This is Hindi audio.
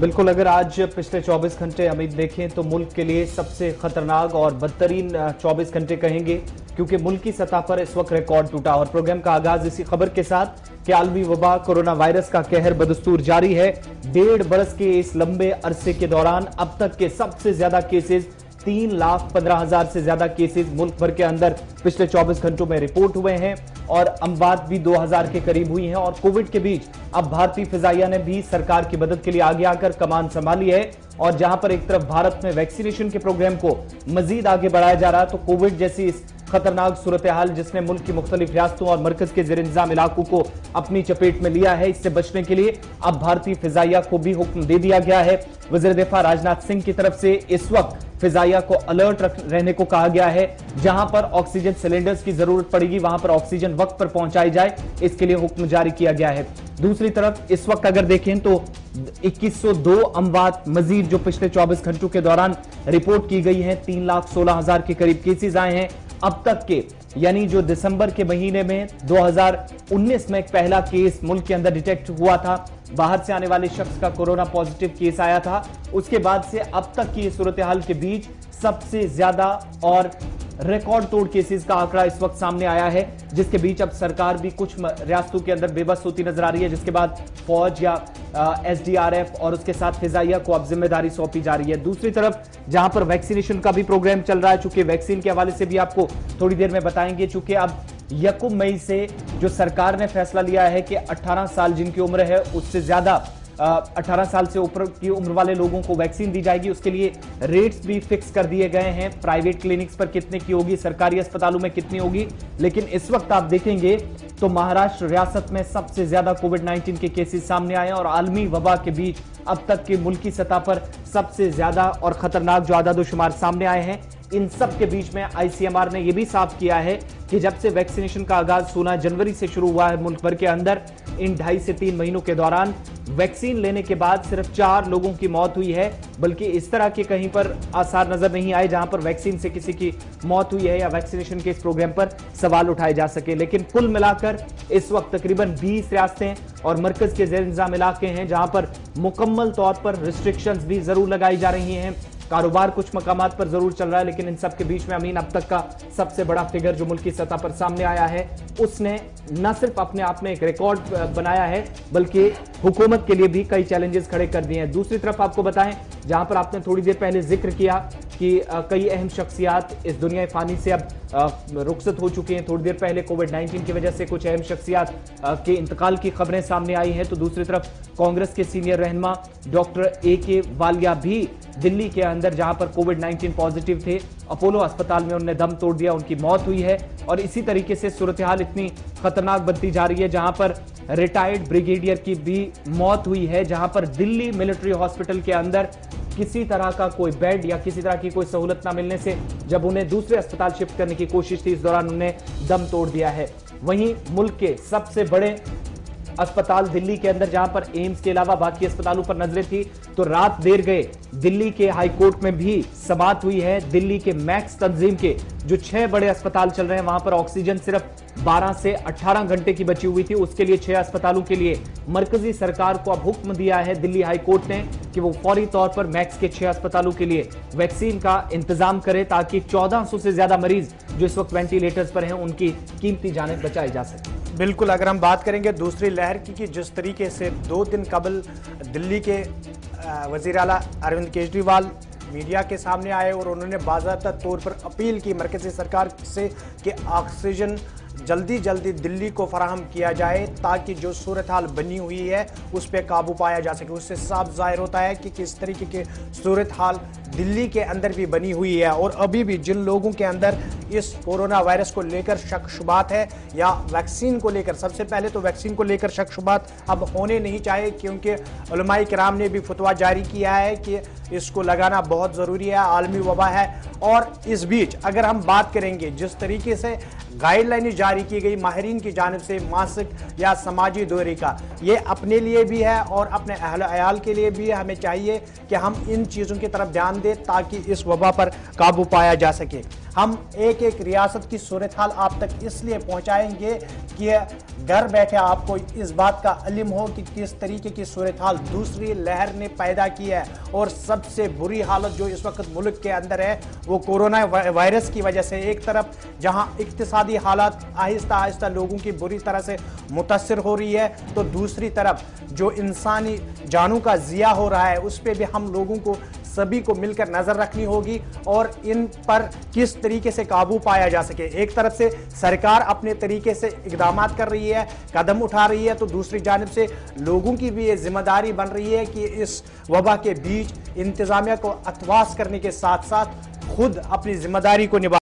बिल्कुल, अगर आज पिछले 24 घंटे अमित देखें तो मुल्क के लिए सबसे खतरनाक और बदतरीन 24 घंटे कहेंगे, क्योंकि मुल्क की सतह पर इस वक्त रिकॉर्ड टूटा। और प्रोग्राम का आगाज इसी खबर के साथ कि आलमी वबा कोरोना वायरस का कहर बदस्तूर जारी है। 1.5 बरस के इस लंबे अरसे के दौरान अब तक के सबसे ज्यादा केसेस 3,15,000 से ज्यादा केसेस मुल्क भर के अंदर पिछले 24 घंटों में रिपोर्ट हुए हैं और अमवात भी 2,000 के करीब हुई हैं। और कोविड के बीच अब भारतीय फिजाइया ने भी सरकार की मदद के लिए आगे आकर कमान संभाली है। और जहां पर एक तरफ भारत में वैक्सीनेशन के प्रोग्राम को मजीद आगे बढ़ाया जा रहा है, तो कोविड जैसी इस खतरनाक सूरत हाल जिसने मुल्क की मुख्तलिफ रियासतों और मरकज के जेर इंतजाम इलाकों को अपनी चपेट में लिया है, इससे बचने के लिए अब भारतीय फिजाइया को भी हुक्म दे दिया गया है। वज़ीर दिफा राजनाथ सिंह की तरफ से इस वक्त फिजाइया को अलर्ट रहने को कहा गया है। जहां पर ऑक्सीजन सिलेंडर्स की जरूरत पड़ेगी वहां पर ऑक्सीजन वक्त पर पहुंचाई जाए, इसके लिए हुक्म जारी किया गया है। दूसरी तरफ इस वक्त अगर देखें तो 2102 अमवात मजीद जो पिछले 24 घंटों के दौरान रिपोर्ट की गई है, 3,16,000 के करीब केसेस आए हैं अब तक के। यानी जो दिसंबर के महीने में 2019 में एक पहला केस मुल्क के अंदर डिटेक्ट हुआ था, बाहर से आने वाले शख्स का कोरोना पॉजिटिव केस आया था, उसके बाद से अब तक की सूरत हाल के बीच सबसे ज्यादा और रिकॉर्ड तोड़ केसेस का आंकड़ा इस वक्त सामने आया है। जिसके बीच अब सरकार भी कुछ रियासतों के अंदर बेबस होती नजर आ रही है, जिसके बाद फौज या SDRF और उसके साथ फिजाइया को अब जिम्मेदारी सौंपी जा रही है। दूसरी तरफ जहां पर वैक्सीनेशन का भी प्रोग्राम चल रहा है, चूंकि वैक्सीन के हवाले से भी आपको थोड़ी देर में बताएंगे, चूंकि अब 1 मई से जो सरकार ने फैसला लिया है कि 18 साल जिनकी उम्र है उससे ज्यादा 18 साल से ऊपर की उम्र वाले लोगों को वैक्सीन दी जाएगी। उसके लिए रेट्स भी फिक्स कर दिए गए हैं, प्राइवेट क्लिनिक्स पर कितने की होगी, सरकारी अस्पतालों में कितनी होगी। लेकिन इस वक्त आप देखेंगे तो महाराष्ट्र रियासत में सबसे ज्यादा कोविड-19 के केसेस सामने आए और आलमी वबा के बीच अब तक के मुल्की सतह पर सबसे ज्यादा और खतरनाक जो आदाद-ओ-शुमार सामने आए हैं। इन सब के बीच में ICMR ने यह भी साफ किया है कि जब से वैक्सीनेशन का आगाज 16 जनवरी से शुरू हुआ है मुल्क भर के अंदर, इन 2.5 से 3 महीनों के दौरान वैक्सीन लेने के बाद सिर्फ 4 लोगों की मौत हुई है, बल्कि इस तरह के कहीं पर आसार नजर नहीं आए जहां पर वैक्सीन से किसी की मौत हुई है या वैक्सीनेशन के इस प्रोग्राम पर सवाल उठाए जा सके। लेकिन कुल मिलाकर इस वक्त तकरीबन 20 रियासतें और मरकज के जेर इंतजाम इलाके हैं जहां पर मुकम्मल तौर पर रिस्ट्रिक्शंस भी जरूर लगाई जा रही हैं। कारोबार कुछ मकामात पर जरूर चल रहा है, लेकिन इन सब के बीच में अमीन अब तक का सबसे बड़ा फिगर जो मुल्क की सतह पर सामने आया है, उसने न सिर्फ अपने आप में एक रिकॉर्ड बनाया है बल्कि हुकूमत के लिए भी कई चैलेंजेस खड़े कर दिए हैं। दूसरी तरफ आपको बताएं, जहां पर आपने थोड़ी देर पहले जिक्र किया कि कई अहम शख्सियात इस दुनिया फानी से अब रुखसत हो चुके हैं। थोड़ी देर पहले कोविड-19 की वजह से कुछ अहम शख्सियात के इंतकाल की खबरें सामने आई हैं, तो दूसरी तरफ कांग्रेस के सीनियर रहनुमा डॉक्टर AK वालिया भी दिल्ली के अंदर जहां पर कोविड-19 पॉजिटिव थे, अपोलो अस्पताल में उन्होंने दम तोड़ दिया, उनकी मौत हुई है। और इसी तरीके से सूरत हाल इतनी खतरनाक बनती जा रही है जहां पर रिटायर्ड ब्रिगेडियर की भी मौत हुई है, जहां पर दिल्ली मिलिट्री हॉस्पिटल के अंदर किसी तरह का कोई बेड या किसी तरह की कोई सहूलत ना मिलने से जब उन्हें दूसरे अस्पताल शिफ्ट करने की कोशिश थी, इस दौरान उन्हें दम तोड़ दिया है। वहीं मुल्क के सबसे बड़े अस्पताल दिल्ली के अंदर जहां पर एम्स के अलावा बाकी अस्पतालों पर नजरें थी, तो रात देर गए दिल्ली के हाई कोर्ट में भी समाअत हुई है। दिल्ली के मैक्स तंजीम के जो 6 बड़े अस्पताल चल रहे हैं वहां पर ऑक्सीजन सिर्फ 12 से 18 घंटे की बची हुई थी। उसके लिए 6 अस्पतालों के लिए मरकजी सरकार को अब हुक्म दिया है दिल्ली हाई कोर्ट ने कि वो फौरी तौर पर मैक्स के 6 अस्पतालों के लिए वैक्सीन का इंतजाम करे, ताकि 1400 से ज्यादा मरीज जो इस वक्त वेंटिलेटर्स पर हैं उनकी कीमती जानें बचाई जा सके। बिल्कुल, अगर हम बात करेंगे दूसरी लहर की कि जिस तरीके से 2 दिन कबल दिल्ली के वज़ीर आला अरविंद केजरीवाल मीडिया के सामने आए और उन्होंने बाज़ाब्ता तौर पर अपील की मरकज़ी सरकार से कि ऑक्सीजन जल्दी दिल्ली को फराहम किया जाए ताकि जो सूरत हाल बनी हुई है उस पर काबू पाया जा सके। उससे साफ जाहिर होता है कि किस तरीके की सूरत हाल दिल्ली के अंदर भी बनी हुई है और अभी भी जिन लोगों के अंदर इस कोरोना वायरस को लेकर शक शुबात है या वैक्सीन को लेकर, सबसे पहले तो वैक्सीन को लेकर शक शुबात अब होने नहीं चाहिए, क्योंकि उलमाए किराम ने भी फतवा जारी किया है कि इसको लगाना बहुत ज़रूरी है, आलमी वबा है। और इस बीच अगर हम बात करेंगे जिस तरीके से गाइडलाइनें जारी की गई माहिरीन की जानिब से मासिक या समाजी दूरी का, ये अपने लिए भी है और अपने अहल अयाल के लिए भी हमें चाहिए कि हम इन चीज़ों की तरफ ध्यान दें ताकि इस वबा पर काबू पाया जा सके। हम एक एक रियासत की सूरत हाल आप तक इसलिए पहुंचाएंगे कि घर बैठे आपको इस बात का इल्म हो कि किस तरीके की सूरत हाल दूसरी लहर ने पैदा की है। और सबसे बुरी हालत जो इस वक्त मुल्क के अंदर है वो कोरोना वायरस की वजह से, एक तरफ जहां इक्तिसादी हालात आहिस्ता आहिस्ता लोगों की बुरी तरह से मुतासिर हो रही है, तो दूसरी तरफ जो इंसानी जानों का जिया हो रहा है उस पर भी हम लोगों को सभी को मिलकर नजर रखनी होगी और इन पर किस तरीके से काबू पाया जा सके। एक तरफ से सरकार अपने तरीके से इकदाम कर रही है, कदम उठा रही है, तो दूसरी जानिब से लोगों की भी ये जिम्मेदारी बन रही है कि इस वबा के बीच इंतजामिया को अतवास करने के साथ साथ खुद अपनी जिम्मेदारी को निभा